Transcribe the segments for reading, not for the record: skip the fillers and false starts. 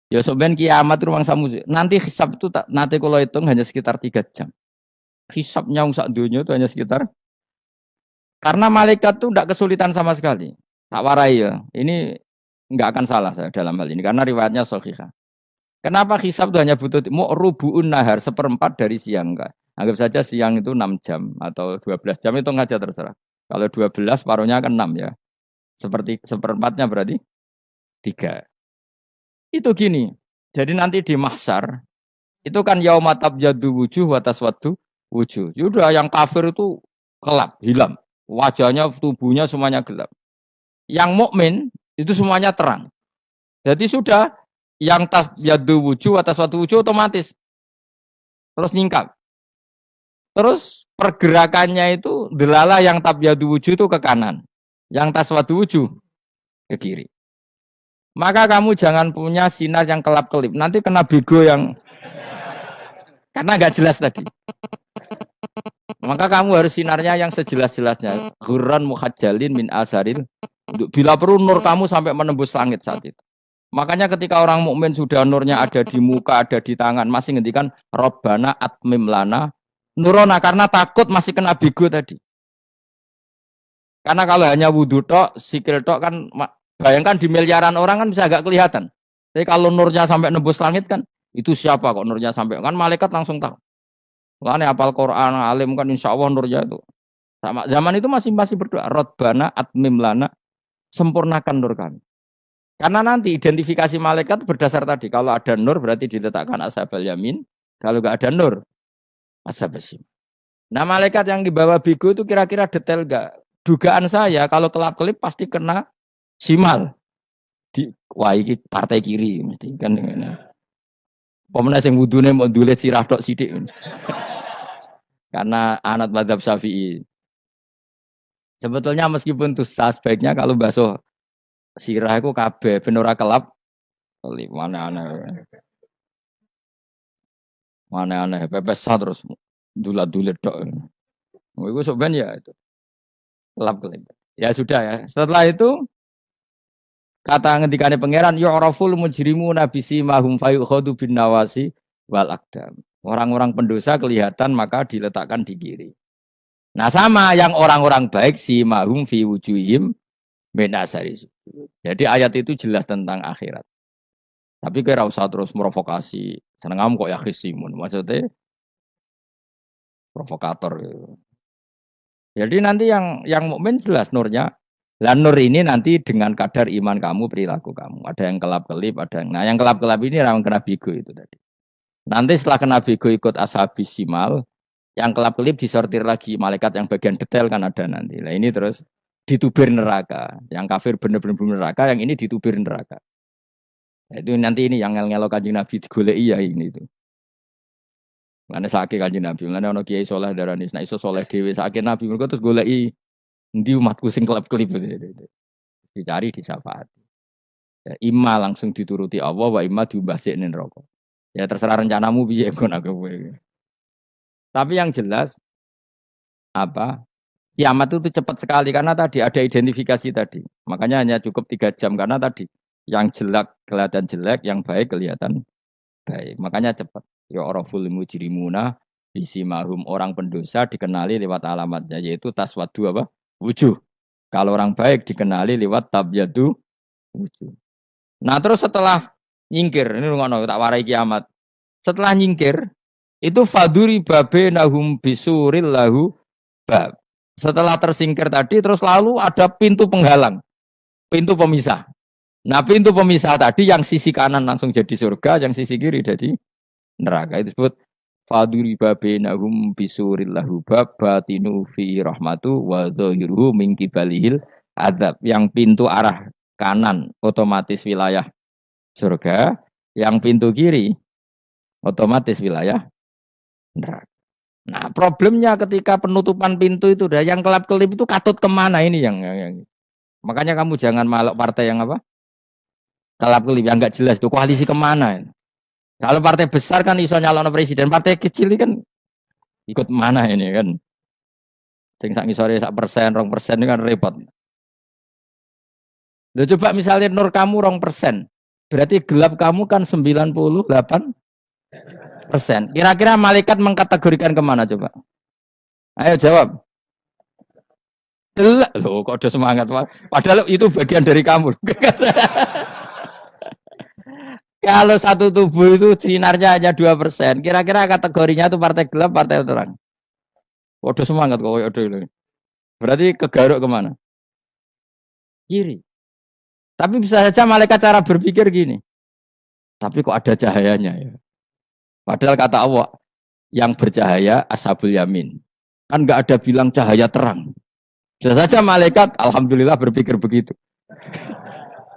Ya sebenarnya kiamat ruang samu. Nanti hisab itu nanti kalau hitung hanya sekitar 3 jam. Hisabnya sak dunia itu hanya sekitar karena malaikat itu tidak kesulitan sama sekali. Tak warai ya. Ini nggak akan salah saya dalam hal ini karena riwayatnya sahihah. Kenapa hisab itu hanya butuh mau rubuun nahar seperempat dari siang enggak? Anggap saja siang itu 6 jam atau 12 jam itu aja terserah. Kalau 12 paruhnya kan 6 ya. Seperti seperempatnya berarti 3. Itu gini. Jadi nanti di mahsyar itu kan yaumatab jadu wujuh watas wadu wujuh. Yaudah yang kafir itu gelap, hilang. Wajahnya, tubuhnya semuanya gelap. Yang mukmin itu semuanya terang. Jadi sudah yang tas yadu wujuh atas wadu wujuh otomatis terus nyingkap. Terus pergerakannya itu delala yang tabyadu wujuh itu ke kanan. Yang taswadu wujuh ke kiri. Maka kamu jangan punya sinar yang kelap-kelip. Nanti kena bego yang karena nggak jelas tadi. Maka kamu harus sinarnya yang sejelas-jelasnya. Ghurran muhajjalin min asaril. Bila perlu nur kamu sampai menembus langit saat itu. Makanya ketika orang mukmin sudah nurnya ada di muka, ada di tangan, masih ngendikan Robbana atmim lana nurona karena takut masih kena bigo tadi. Karena kalau hanya wudhu tok, sikil tok kan bayangkan di miliaran orang kan bisa agak kelihatan. Tapi kalau nurnya sampai nembus langit kan itu siapa kok nurnya sampai kan malaikat langsung tahu. Makanya hafal Quran alim kan insya Allah nurnya itu. Sama zaman itu masih berdoa Robbana atmim lana sempurnakan nur kami. Karena nanti identifikasi malaikat berdasar tadi. Kalau ada nur berarti diletakkan ashabal yamin. Kalau nggak ada nur, ashabal shimal. Nah malaikat yang dibawa bigo itu kira-kira detail nggak? Dugaan saya kalau kelap-kelip pasti kena simal. Wah ini partai kiri. Kan, pemenang yang wudhunya mau dulet sirah tok sidik. Karena anak madzhab Syafi'i. Sebetulnya meskipun itu sebaiknya kalau basuh sirah itu kabeh ben ora kelap mana aneh pepes terus dulat-dulit tok. Iku soben ya itu kelap-kelip. Ya sudah ya. Setelah itu kata ngendikane pangeran yu'raful mujrimuna bisimahum fayukhadu bin nawasi wal aqdam. Orang-orang pendosa kelihatan maka diletakkan di kiri. Nah sama yang orang-orang baik simahum fi wujuhim min asari. Jadi ayat itu jelas tentang akhirat. Tapi kira usah terus provokasi. Seneng kamu kok ya khisimun. Maksudnya provokator. Gitu. Jadi nanti yang mukmin jelas nurnya. Lah nur ini nanti dengan kadar iman kamu, perilaku kamu. Ada yang kelap-kelip, ada yang. Nah yang kelap-kelip ini yang kena bigo itu tadi. Nanti setelah kena bigo ikut ashabis simal, yang kelap-kelip disortir lagi malaikat yang bagian detail kan ada nanti. Nah ini terus ditubir neraka. Yang kafir bener-bener neraka, yang ini ditubir neraka. Itu nanti ini yang ngel-ngelok Kanjeng Nabi digoleki ya ini itu. Mana sakit Kanjeng Nabi, mana ono kiai soleh darani, nah iso soleh dhewe sakit Nabi mergo terus goleki endi umatku sing kelep-kelip dicari disyafaati. Ya, imma langsung dituruti Allah wa imma diumbasik ning neraka. Ya terserah rencanamu piye kon aku kowe. Tapi yang jelas apa? Kiamat itu cepat sekali karena tadi ada identifikasi tadi. Makanya hanya cukup 3 jam karena tadi yang jelek kelihatan jelek, yang baik kelihatan baik. Makanya cepat. Ya oraful mujrimuna bisimahum orang pendosa dikenali lewat alamatnya yaitu taswadu apa? Wujuh. Kalau orang baik dikenali lewat tabyadu wujuh. Nah, terus setelah nyingkir, ini ngono tak warai kiamat. Setelah nyingkir itu faduri babe nahum bisuril lahu bab. Setelah tersingkir tadi terus lalu ada pintu penghalang. Pintu pemisah. Nah, pintu pemisah tadi yang sisi kanan langsung jadi surga, yang sisi kiri jadi neraka. Itu disebut faduri babainahum bisuril lahu bab batinu fi rahmatu wa dhahiruhu min kibalihil adzab. Yang pintu arah kanan otomatis wilayah surga, yang pintu kiri otomatis wilayah neraka. Nah, problemnya ketika penutupan pintu itu dah yang kelap-kelip itu katut kemana ini yang makanya kamu jangan malok partai yang apa? Kelap-kelip yang enggak jelas itu koalisi kemana? Kalau partai besar kan iso nyalon presiden, partai kecil ini kan ikut mana ini kan? Sing sak ngisore 1%, 2% ini kan repot. Loh, coba misalnya nur kamu 2%. Berarti gelap kamu kan 98%. Kira-kira malaikat mengkategorikan kemana coba? Ayo jawab. Gelap. Loh kok udah semangat. Padahal itu bagian dari kamu. Kalau satu tubuh itu sinarnya hanya 2%. Kira-kira kategorinya itu partai gelap, partai terang. Udah semangat kok. Udah. Berarti kegaruk kemana? Kiri. Tapi bisa saja malaikat cara berpikir gini. Tapi kok ada cahayanya ya. Padahal kata Allah, yang bercahaya ashabul yamin. Kan nggak ada bilang cahaya terang. Bisa saja malaikat, alhamdulillah berpikir begitu.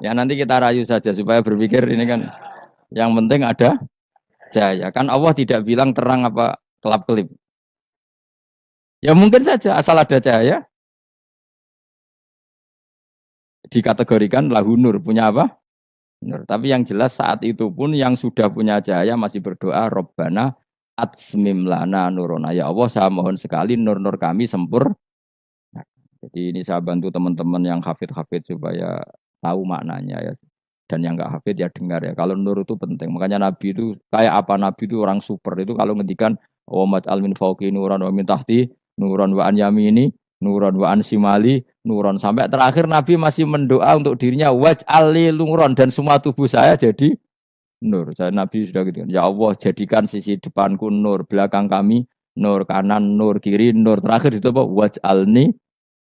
Ya nanti kita rayu saja supaya berpikir ini kan yang penting ada cahaya. Kan Allah tidak bilang terang apa kelap-kelip. Ya mungkin saja asal ada cahaya dikategorikan lahu nur, punya apa? Nur. Tapi yang jelas saat itu pun yang sudah punya cahaya masih berdoa Robbana atsmim lana nurona. Ya Allah saya mohon sekali nur-nur kami sempurna. Jadi ini saya bantu teman-teman yang hafid-hafid supaya tahu maknanya ya. Dan yang nggak hafid ya dengar ya. Kalau nur itu penting. Makanya Nabi itu kayak apa Nabi itu orang super itu kalau ngendikan wa mat al min fauqi nuran wa min tahti nuran wa an yamini nuran wa an simali nuran sampai terakhir Nabi masih mendoa untuk dirinya waj'ali nuran dan semua tubuh saya jadi nur. Saya Nabi sudah gitu. Ya Allah jadikan sisi depanku nur, belakang kami nur, kanan nur, kiri nur. Terakhir itu apa? Waj'alni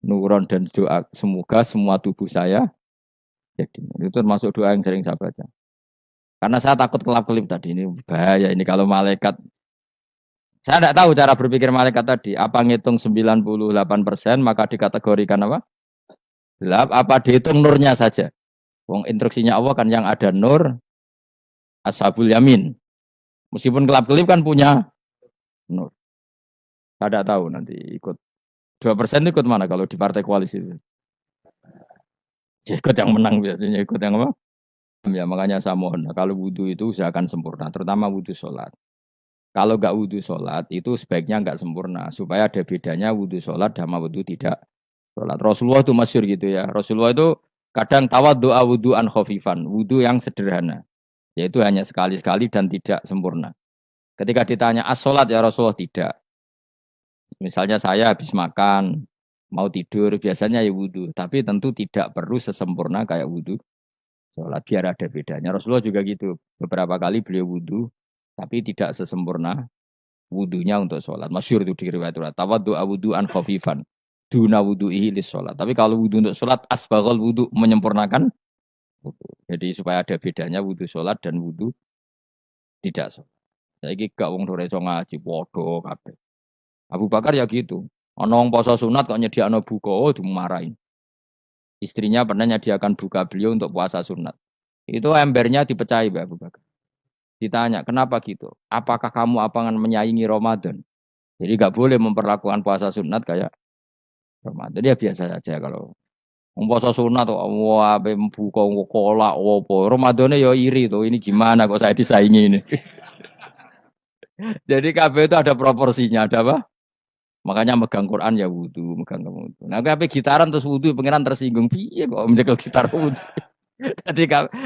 nuron dan doa semoga semua tubuh saya jadi itu termasuk doa yang sering saya baca karena saya takut kelap-kelip tadi ini bahaya ini kalau malaikat saya tidak tahu cara berpikir malaikat tadi apa ngitung 98% maka dikategorikan apa gelap apa dihitung nurnya saja wong instruksinya Allah kan yang ada nur ashabul yamin meskipun kelap-kelip kan punya nur saya tidak tahu nanti ikut 2% ikut mana kalau di partai koalisi itu ya, ikut yang menang biasanya ikut yang apa? Ya makanya saya mohon kalau wudhu itu usahakan sempurna, terutama wudhu sholat. Kalau nggak wudhu sholat itu sebaiknya nggak sempurna supaya ada bedanya wudhu sholat sama wudhu tidak sholat. Rasulullah itu masyhur gitu ya. Rasulullah itu kadang tawad doa wudhu an khofifan, wudhu yang sederhana, yaitu hanya sekali-sekali dan tidak sempurna. Ketika ditanya as sholat ya Rasulullah tidak. Misalnya saya habis makan mau tidur biasanya ya wudhu, tapi tentu tidak perlu sesempurna kayak wudhu sholat biar ada bedanya. Rasulullah juga gitu. Beberapa kali beliau wudhu, tapi tidak sesempurna wudhunya untuk sholat. Masyhur itu di riwayat itu. Tawaddu wudhu an khafifan. Duna wudhu'ihi lis sholat. Tapi kalau wudhu untuk sholat, asbaghal wudhu menyempurnakan wudhu. Jadi supaya ada bedanya wudhu sholat dan wudhu tidak sholat. Saya gak wong sore iso ngaji podo kabeh. Abu Bakar ya gitu. Ana wong poso sunat kok nyediakno buka, oh dimarahin. Istrinya pernah nyediakan buka beliau untuk puasa sunat. Itu embernya dipecahi Mbak Abu Bakar. Ditanya, kenapa gitu? Apakah kamu akan menyaingi Ramadan? Jadi gak boleh memperlakukan puasa sunat kayak Ramadan. Ya biasa saja kalau puasa sunat tuh, wah, buka kolak, wopo. Ramadannya ya iri tuh. Ini gimana kok saya disaingi ini? Jadi KB itu ada proporsinya, ada apa? Makanya megang Quran ya wudhu, megang wudhu. Nah, KB gitaran terus wudhu, pengiran tersinggung. Piye kok menjaga gitar wudhu? Jadi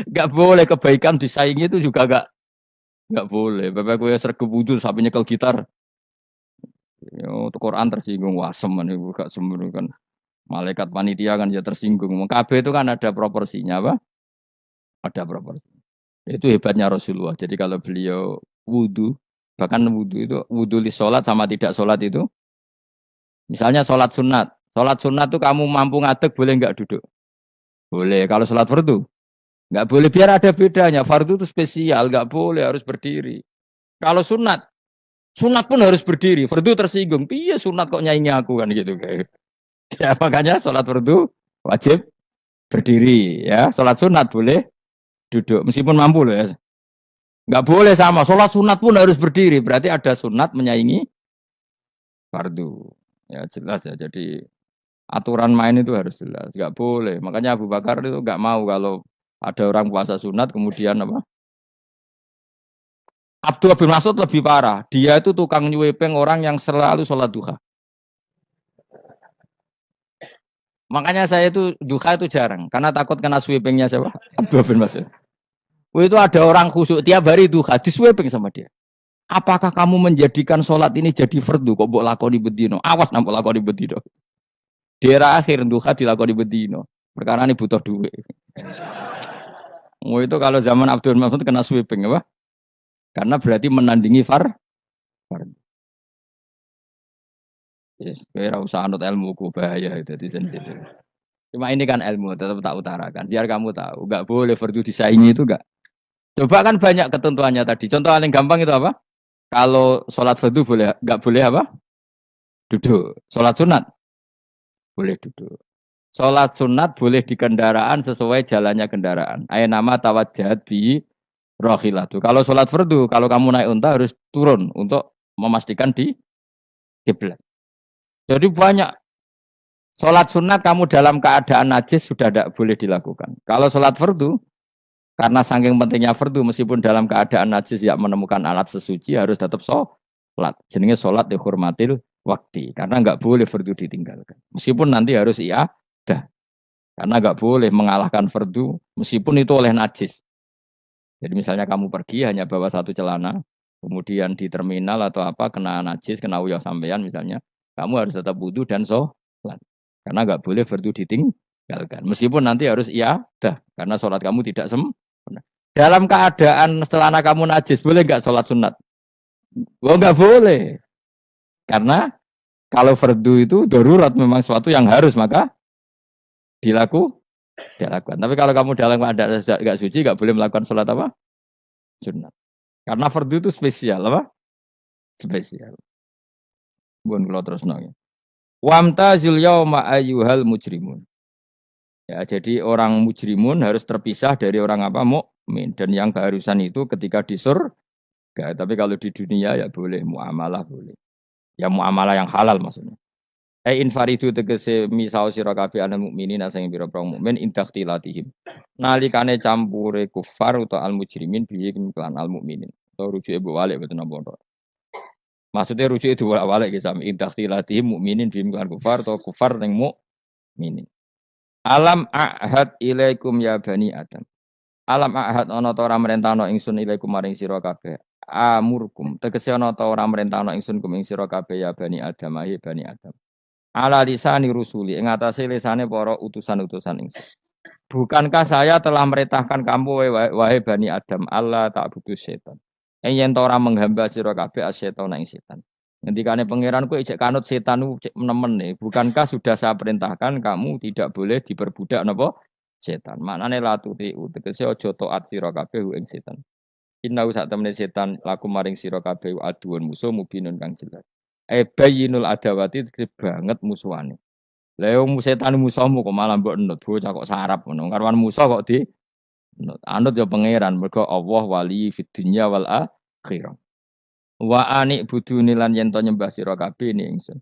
gak boleh kebaikan disaingi itu juga gak boleh. Bapak gue sergap wudhu sampai nyekel gitar. Untuk Quran tersinggung, wah semen itu gak sembunyi kan. Malaikat panitia kan ya tersinggung. KB itu kan ada proporsinya apa? Ada proporsi. Itu hebatnya Rasulullah. Jadi kalau beliau wudhu, bahkan wudhu itu wudhu li sholat sama tidak sholat itu. Misalnya sholat sunat tuh kamu mampu ngadeg boleh nggak duduk? Boleh. Kalau sholat fardu nggak boleh biar ada bedanya. Fardu itu spesial, nggak boleh harus berdiri. Kalau sunat pun harus berdiri. Fardu tersinggung. Iya sunat kok nyaingi aku kan gitu kayak. Ya makanya sholat fardu wajib berdiri ya. Sholat sunat boleh duduk meskipun mampu loh ya. Nggak boleh sama. Sholat sunat pun harus berdiri. Berarti ada sunat menyaingi fardu. Ya jelas ya. Jadi aturan main itu harus jelas. Nggak boleh. Makanya Abu Bakar itu nggak mau kalau ada orang puasa sunat kemudian apa? Abdullah bin Mas'ud lebih parah. Dia itu tukang nyuepeng orang yang selalu sholat duha. Makanya saya itu duha itu jarang. Karena takut kena sweepingnya siapa? Abdullah bin Mas'ud. Itu ada orang khusyuk tiap hari itu hadis sweeping sama dia. Apakah kamu menjadikan sholat ini jadi fardu kok mbok lakoni bedino? Awas nang mbok lakoni bedino. Daerah akhir duha dilakoni bedino. Perkara ini butuh duit. Oh itu kalau zaman Abdul Mahmud kena sweeping apa? Karena berarti menandingi fardu. Yes, kira usah anut ilmu ku bahaya itu di sensitif. Cuma ini kan ilmu tetap tak utarakan. Biar kamu tahu, nggak boleh fardu disaingi itu nggak. Coba kan banyak ketentuannya tadi. Contoh paling gampang itu apa? Kalau sholat fardu boleh nggak boleh apa? Duduk. Sholat sunat boleh duduk. Sholat sunat boleh di kendaraan sesuai jalannya kendaraan. Ayat nama tawajjat bi rohilatu. Kalau sholat fardu, kalau kamu naik unta harus turun untuk memastikan di kiblat. Jadi banyak sholat sunat kamu dalam keadaan najis sudah tidak boleh dilakukan. Kalau sholat fardu, karena saking pentingnya fardu, meskipun dalam keadaan najis tidak menemukan alat sesuci harus tetap sholat. Jenenge sholat dihormatil waktu. Karena nggak boleh fardu ditinggalkan. Meskipun nanti harus iadah. Karena nggak boleh mengalahkan fardu meskipun itu oleh najis. Jadi misalnya kamu pergi hanya bawa satu celana, kemudian di terminal atau apa kena najis, kena uyah sampean misalnya, kamu harus tetap wudu dan sholat. Karena nggak boleh fardu ditinggalkan. Meskipun nanti harus iadah karena sholat kamu tidak sempurna. Dalam keadaan celana kamu najis, boleh nggak sholat sunat? Oh nggak boleh. Karena kalau fardu itu darurat memang sesuatu yang harus maka dilakukan. Tapi kalau kamu dalam keadaan nggak suci, nggak boleh melakukan sholat apa? Sunat. Karena fardu itu spesial apa? Spesial. Bukan kalau terus nanya. Wamtazul yauma ayyuhal mujrimun. Ya, jadi orang mujrimun harus terpisah dari orang apa? Mukmin. Dan yang keharusan itu ketika di surga. Tapi kalau di dunia ya boleh muamalah boleh. Ya muamalah yang halal maksudnya. Infaridu tegese misau sira kabeh ana mukminin sing pira-pira mukmin intaktilatihim. Nalikane campure kufar utawa al mujrimin bihi kelan al mukminin. Atau rujuke mbok walik boten napa. Maksudnya rujuke diwalik iki sami intaktilatihim mukminin bihi kelan kufar atau kufar ning mukminin. Alam ahad ilaikum ya bani Adam. Alam ahad ana ta ora merentano ingsun ilaikum maring sira kabeh. Amurkum tegese ana ta ora merentano ingsun kum ing sira kabeh ya bani Adam ya bani Adam. Ala lisani rusuli ing atase lisane para utusan-utusan ingsun. Bukankah saya telah merintahkan kamu wahai bani Adam Allah tak butuh setan. Yen ta ora menghamba sira kabeh asyaiton ing setan. Ngendikane pangeranku ijek kanut setan cek nemen nih. Bukankah sudah saya perintahkan kamu tidak boleh diperbudak napa setan. Maknane la tuti tegese aja taat sira kabeh ing setan. Inna sak temene setan laku maring sira kabeh aduun musuh mubinun kang jelas. Bayinul adawati banget musuhane. Lah yo setan musuhmu kok malah mbok enut bocah kok sarap ngono. Karwan musuh kok di enut. Anut yo pangeran mergo Allah wali fid dunya wal akhirah. Wa anik budu nilan yen to nyembah sira kabeh ni ingsun.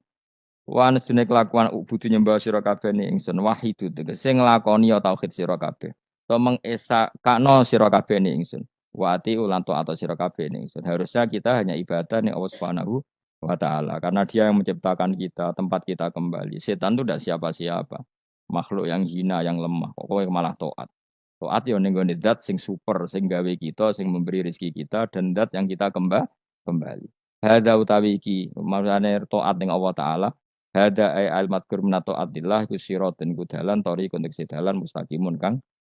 Wa anjene kelakuan budu nyembah sira kabeh ni ingsun wahidu tegese nglakoni ya tauhid sira kabeh. To mengesa kakno sira kabeh ni ingsun. Wa ati ulan to atau sira kabeh ni ingsun. Harusnya kita hanya ibadah ning Allah Subhanahu wa ta'ala karena dia yang menciptakan kita, tempat kita kembali. Setan itu tidak siapa-siapa. Makhluk yang hina, yang lemah. Pokoknya malah taat. Taat ya ning gone zat sing super, sing gawe kita, sing memberi rezeki kita dan zat yang kita kembali. Hada utawi iki, maksudane taat ning Allah taala. Hada ay al madkur min taatillah ku siratun ku dalan tori kontek dalan mustaqimun kang